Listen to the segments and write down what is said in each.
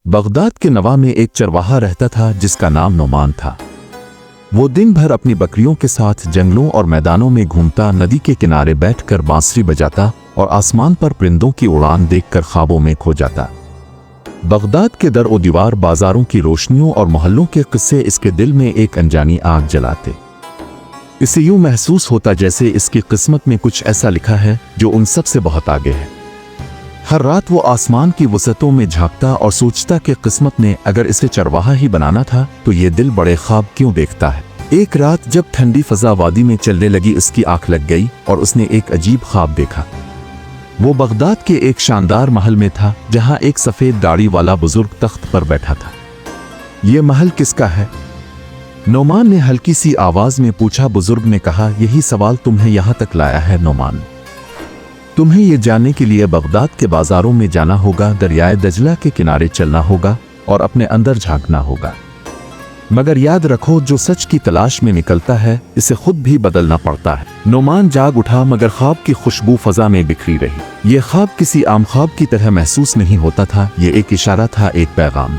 Baghdad के नवा में एक चरवाहा रहता था जिसका नाम नोमान था। वो दिन भर अपनी बकरियों के साथ जंगलों और मैदानों में घूमता, नदी के किनारे बैठकर बांसुरी बजाता और आसमान पर परिंदों की उड़ान देखकर ख्वाबों में खो जाता। बगदाद के दर ओ दीवार, बाजारों की रोशनियों और मोहल्लों के किस्से इसके दिल में एक अनजानी आग जलाते। इसे यूं महसूस होता जैसे इसकी किस्मत में कुछ ऐसा लिखा है जो उन सब से बहुत आगे है। हर रात वो आसमान की वसतों में झांकता और सोचता कि किस्मत ने अगर इसे चरवाहा ही बनाना था तो ये दिल बड़े ख्वाब क्यों देखता है। एक रात जब ठंडी फजा वादी में चलने लगी, उसकी आंख लग गई और उसने एक अजीब ख्वाब देखा। वो बगदाद के एक शानदार महल में था जहां एक सफेद दाढ़ी वाला बुजुर्ग तख्त पर बैठा था। ये महल किसका है? नोमान ने हल्की सी आवाज में पूछा। बुजुर्ग ने कहा, यही सवाल तुम्हें यहां तक लाया है नोमान। तुम्हें ये जानने के लिए बगदाद के बाजारों में जाना होगा, दरियाए दजला के किनारे चलना होगा और अपने अंदर झांकना होगा। मगर याद रखो, जो सच की तलाश में निकलता है इसे खुद भी बदलना पड़ता है। नोमान जाग उठा, मगर ख्वाब की खुशबू फजा में बिखरी रही। ये ख्वाब किसी आम ख्वाब की तरह महसूस नहीं होता था। ये एक इशारा था, एक पैगाम।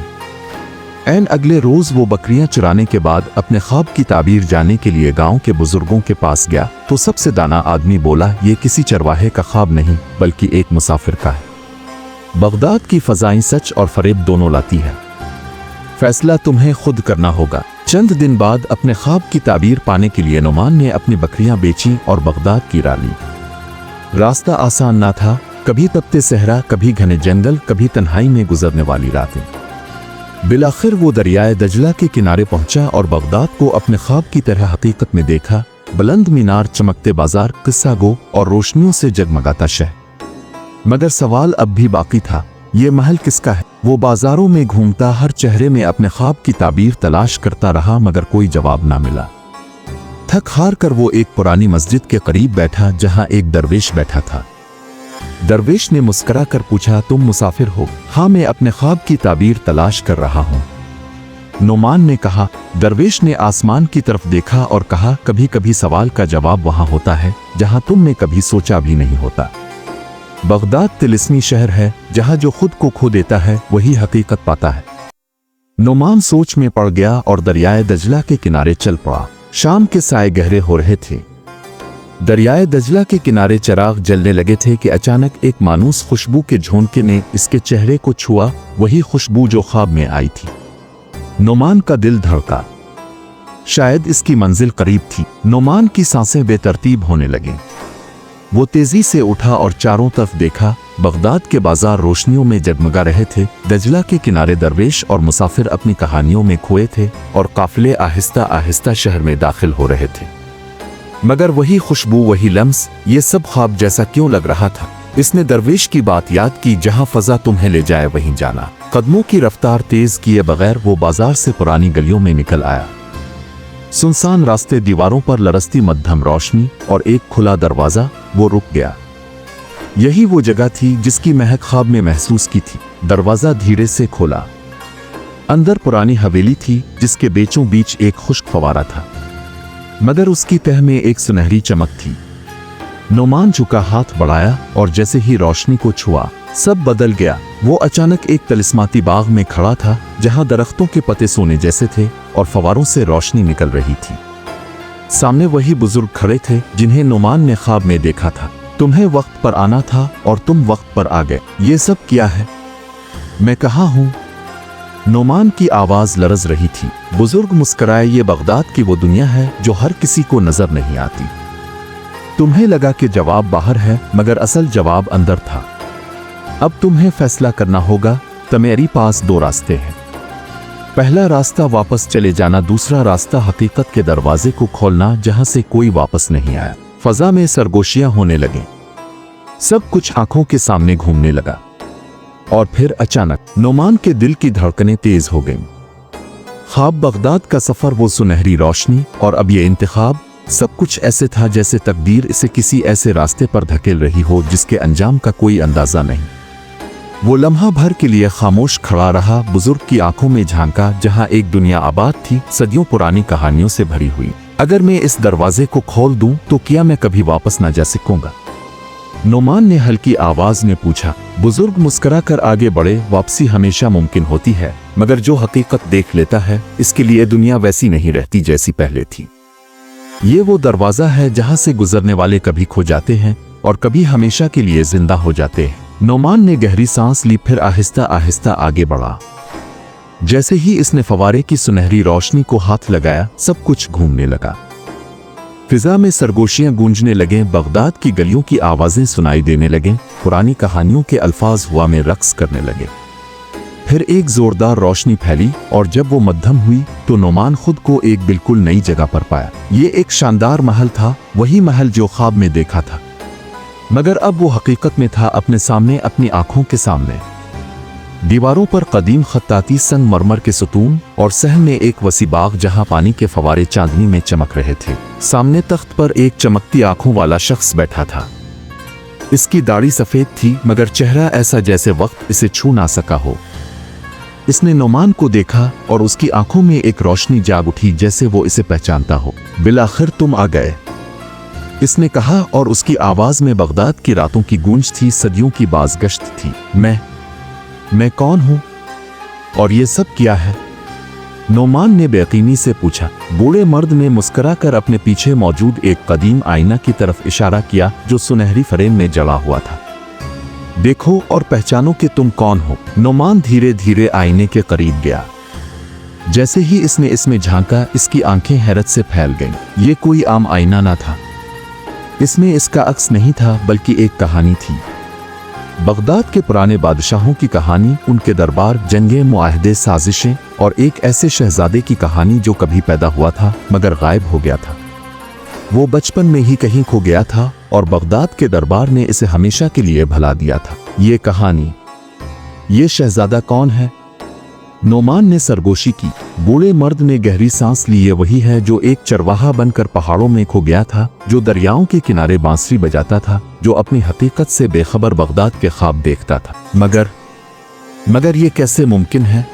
ऐन अगले रोज वो बकरियां चुराने के बाद अपने ख्वाब की ताबीर जानने के लिए गांव के बुजुर्गों के पास गया तो सबसे दाना आदमी बोला, ये किसी चरवाहे का ख्वाब नहीं बल्कि एक मुसाफिर का है। बगदाद की फजाएं सच और फरेब दोनों लाती है। फैसला तुम्हें खुद करना होगा। चंद दिन बाद अपने ख्वाब की ताबीर पाने के लिए नोमान ने अपनी बकरियां बेची और बगदाद की राह ली। रास्ता आसान ना था, कभी तपते सहरा, कभी घने जंगल, कभी तन्हाई में गुजरने वाली रातें। बिलाखिर वो दरियाए दजला के किनारे पहुंचा और बगदाद को अपने ख्वाब की तरह हकीकत में देखा। बुलंद मीनार, चमकते बाजार, किस्सा गो और रोशनियों से जगमगाता शहर। मगर सवाल अब भी बाकी था, ये महल किसका है? वो बाजारों में घूमता, हर चेहरे में अपने ख्वाब की ताबीर तलाश करता रहा, मगर कोई जवाब ना मिला। थक हार कर वो एक पुरानी मस्जिद के करीब बैठा जहां एक दरवेश बैठा था। दरवेश ने मुस्करा कर पूछा, तुम मुसाफिर हो? हाँ, मैं अपने ख्वाब की ताबीर तलाश कर रहा हूँ, नोमान ने कहा। दरवेश ने आसमान की तरफ देखा और कहा, कभी कभी सवाल का जवाब वहां होता है जहां तुमने कभी सोचा भी नहीं होता। बगदाद तिलिस्मी शहर है जहां जो खुद को खो देता है वही हकीकत पाता है। नोमान सोच में पड़ गया और दरियाए दजला के किनारे चल पड़ा। शाम के साए गहरे हो रहे थे। दरियाए दजला के किनारे चिराग जलने लगे थे कि अचानक एक मानूस खुशबू के झोंके ने इसके चेहरे को छुआ, वही खुशबू जो ख्वाब में आई थी। नोमान का दिल धड़का, शायद इसकी मंजिल करीब थी। नोमान की सांसें बेतरतीब होने लगीं। वो तेजी से उठा और चारों तरफ देखा। बगदाद के बाजार रोशनियों में जगमगा रहे थे। दजला के किनारे दरवेश और मुसाफिर अपनी कहानियों में खोए थे और काफिले आहिस्ता आहिस्ता शहर में दाखिल हो रहे थे। मगर वही खुशबू, वही लम्स, ये सब ख्वाब जैसा क्यों लग रहा था? इसने दरवेश की बात याद की, जहां फजा तुम्हें ले जाए वहीं जाना। कदमों की रफ्तार तेज किए बगैर वो बाजार से पुरानी गलियों में निकल आया। सुनसान रास्ते, दीवारों पर लरसती मध्यम रोशनी और एक खुला दरवाजा। वो रुक गया। यही वो जगह थी जिसकी महक ख्वाब में महसूस की थी। दरवाजा धीरे से खोला। अंदर पुरानी हवेली थी जिसके बीचों बीच एक खुश्क फवारा था, मगर उसकी तह में एक सुनहरी चमक थी। नोमान झुका, हाथ बढ़ाया और जैसे ही रोशनी को छुआ सब बदल गया। वो अचानक एक तिलिस्माती बाग में खड़ा था जहां दरख्तों के पत्ते सोने जैसे थे और फवारों से रोशनी निकल रही थी। सामने वही बुजुर्ग खड़े थे जिन्हें नोमान ने ख्वाब में देखा था। तुम्हें वक्त पर आना था और तुम वक्त पर आ गए। ये सब क्या है? मैं कहाँ हूँ? नोमान की आवाज लरज रही थी। बुजुर्ग मुस्कराए, ये बगदाद की वो दुनिया है जो हर किसी को नजर नहीं आती। तुम्हें लगा कि जवाब बाहर है, मगर असल जवाब अंदर था। अब तुम्हें फैसला करना होगा। तुम्हारे पास दो रास्ते हैं। पहला रास्ता वापस चले जाना, दूसरा रास्ता हकीकत के दरवाजे को खोलना जहां से कोई वापस नहीं आया। फजा में सरगोशियां होने लगे। सब कुछ आंखों के सामने घूमने लगा और फिर अचानक नोमान के दिल की धड़कनें तेज हो गईं। ख्वाब, बगदाद का सफर, वो सुनहरी रोशनी और अब ये इंतखाब, सब कुछ ऐसे था जैसे तकदीर इसे किसी ऐसे रास्ते पर धकेल रही हो जिसके अंजाम का कोई अंदाजा नहीं। वो लम्हा भर के लिए खामोश खड़ा रहा। बुजुर्ग की आंखों में झांका जहां एक दुनिया आबाद थी, सदियों पुरानी कहानियों से भरी हुई। अगर मैं इस दरवाजे को खोल दूं तो क्या मैं कभी वापस ना जा सकूंगा? नोमान ने हल्की आवाज में पूछा। बुजुर्ग मुस्कुरा कर आगे बढ़े। वापसी हमेशा मुमकिन होती है, मगर जो हकीकत देख लेता है इसके लिए दुनिया वैसी नहीं रहती जैसी पहले थी। ये वो दरवाजा है जहां से गुजरने वाले कभी खो जाते हैं और कभी हमेशा के लिए जिंदा हो जाते हैं। नोमान ने गहरी सांस ली, फिर आहिस्ता आहिस्ता आगे बढ़ा। जैसे ही इसने फवारे की सुनहरी रोशनी को हाथ लगाया, सब कुछ घूमने लगा। फिजा में सरगोशियां गूंजने लगे, बगदाद की गलियों की आवाजें सुनाई देने लगे, पुरानी कहानियों के अल्फाज हवा में रक्स करने लगे। फिर एक जोरदार रोशनी फैली और जब वो मध्यम हुई तो नोमान खुद को एक बिल्कुल नई जगह पर पाया। ये एक शानदार महल था, वही महल जो ख्वाब में देखा था, मगर अब वो हकीकत में था, अपने सामने, अपनी आंखों के सामने। दीवारों पर कदीम खत्ताती, संगमरमर के सुतून और सहन में एक वसी बाग जहां पानी के फवारे चांदनी में चमक रहे थे। सामने तख्त पर एक चमकती आंखों वाला शख्स बैठा था। इसकी दाढ़ी सफेद थी, मगर चेहरा ऐसा जैसे वक्त इसे छू ना सका हो। इसने नोमान को देखा और उसकी आंखों में एक रोशनी जाग उठी, जैसे वो इसे पहचानता हो। बिलाखिर तुम आ गए, इसने कहा, और उसकी आवाज में बगदाद की रातों की गूंज थी, सदियों की बाज़गश्त थी। मैं कौन हूं और ये सब क्या है? नोमान ने बेयकीनी से पूछा। बूढ़े मर्द ने मुस्कुरा कर अपने पीछे मौजूद एक कदीम आईना की तरफ इशारा किया जो सुनहरी फ्रेम में जला हुआ था। देखो और पहचानो कि तुम कौन हो। नोमान धीरे धीरे आईने के करीब गया। जैसे ही इसने इसमें झांका, इसकी आंखें हैरत से फैल गईं। ये कोई आम आईना ना था, इसमें इसका अक्स नहीं था, बल्कि एक कहानी थी। बगदाद के पुराने बादशाहों की कहानी, उनके दरबार, जंगें, मुआहदे, साजिशें और एक ऐसे शहजादे की कहानी जो कभी पैदा हुआ था मगर गायब हो गया था। वो बचपन में ही कहीं खो गया था और बगदाद के दरबार ने इसे हमेशा के लिए भुला दिया था। ये कहानी, ये शहजादा कौन है? नोमान ने सरगोशी की। बूढ़े मर्द ने गहरी सांस ली। ये वही है जो एक चरवाहा बनकर पहाड़ों में खो गया था, जो दरियाओं के किनारे बांसुरी बजाता था, जो अपनी हकीकत से बेखबर बगदाद के ख्वाब देखता था। मगर ये कैसे मुमकिन है?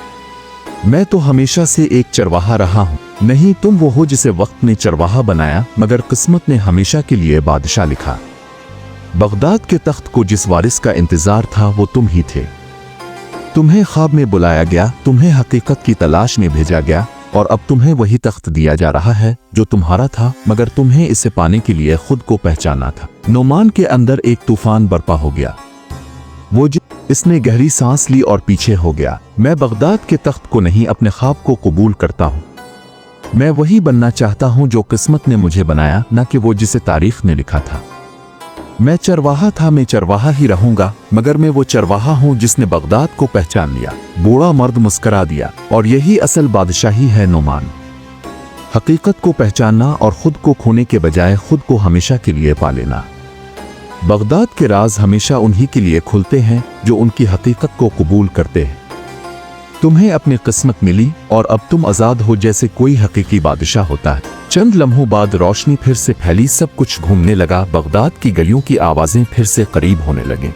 मैं तो हमेशा से एक चरवाहा रहा हूँ। नहीं, तुम वो हो जिसे वक्त ने चरवाहा बनाया, मगर किस्मत ने हमेशा के लिए बादशाह लिखा। बगदाद के तख्त को जिस वारिस का इंतजार था वो तुम ही थे। तुम्हें ख्वाब में बुलाया गया, तुम्हें हकीकत की तलाश में भेजा गया और अब तुम्हें वही तख्त दिया जा रहा है जो तुम्हारा था, मगर तुम्हें इसे पाने के लिए खुद को पहचाना था। नोमान के अंदर एक तूफान बर्पा हो गया। इसने गहरी सांस ली और पीछे हो गया। मैं बगदाद के तख्त को नहीं, अपने ख्वाब को कबूल करता हूँ। मैं वही बनना चाहता हूँ जो किस्मत ने मुझे बनाया, न कि वो जिसे तारीख ने लिखा था। मैं चरवाहा था, मैं चरवाहा ही रहूंगा, मगर मैं वो चरवाहा हूं जिसने बगदाद को पहचान लिया। बूढ़ा मर्द मुस्कुरा दिया। और यही असल बादशाही है नोमान, हकीकत को पहचानना और खुद को खोने के बजाय खुद को हमेशा के लिए पा लेना। बगदाद के राज हमेशा उन्हीं के लिए खुलते हैं जो उनकी हकीकत को कबूल करते हैं। तुम्हें अपनी किस्मत मिली और अब तुम आजाद हो जैसे कोई हकीकी बादशाह होता है। चंद लम्हों बाद रोशनी फिर से फैली, सब कुछ घूमने लगा। बगदाद की गलियों की आवाजें फिर से करीब होने लगीं।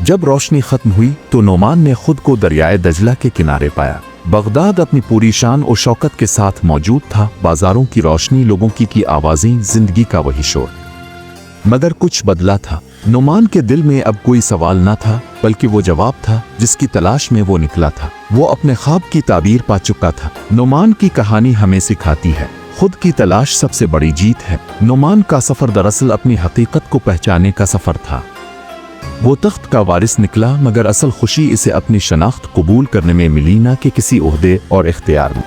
जब रोशनी खत्म हुई तो नोमान ने खुद को दरियाए दजला के किनारे पाया। बगदाद अपनी पूरी शान और शौकत के साथ मौजूद था। बाजारों की रोशनी, लोगों की आवाजें, जिंदगी का वही शोर। मगर कुछ बदला था। नोमान के दिल में अब कोई सवाल न था, बल्कि वो जवाब था जिसकी तलाश में वो निकला था। वो अपने ख्वाब की ताबीर पा चुका था। नोमान की कहानी हमें सिखाती है, खुद की तलाश सबसे बड़ी जीत है। नोमान का सफर दरअसल अपनी हकीकत को पहचानने का सफर था। वो तख्त का वारिस निकला, मगर असल खुशी इसे अपनी शनाख्त कबूल करने में मिली, ना कि किसी ओहदे और इख्तियार में।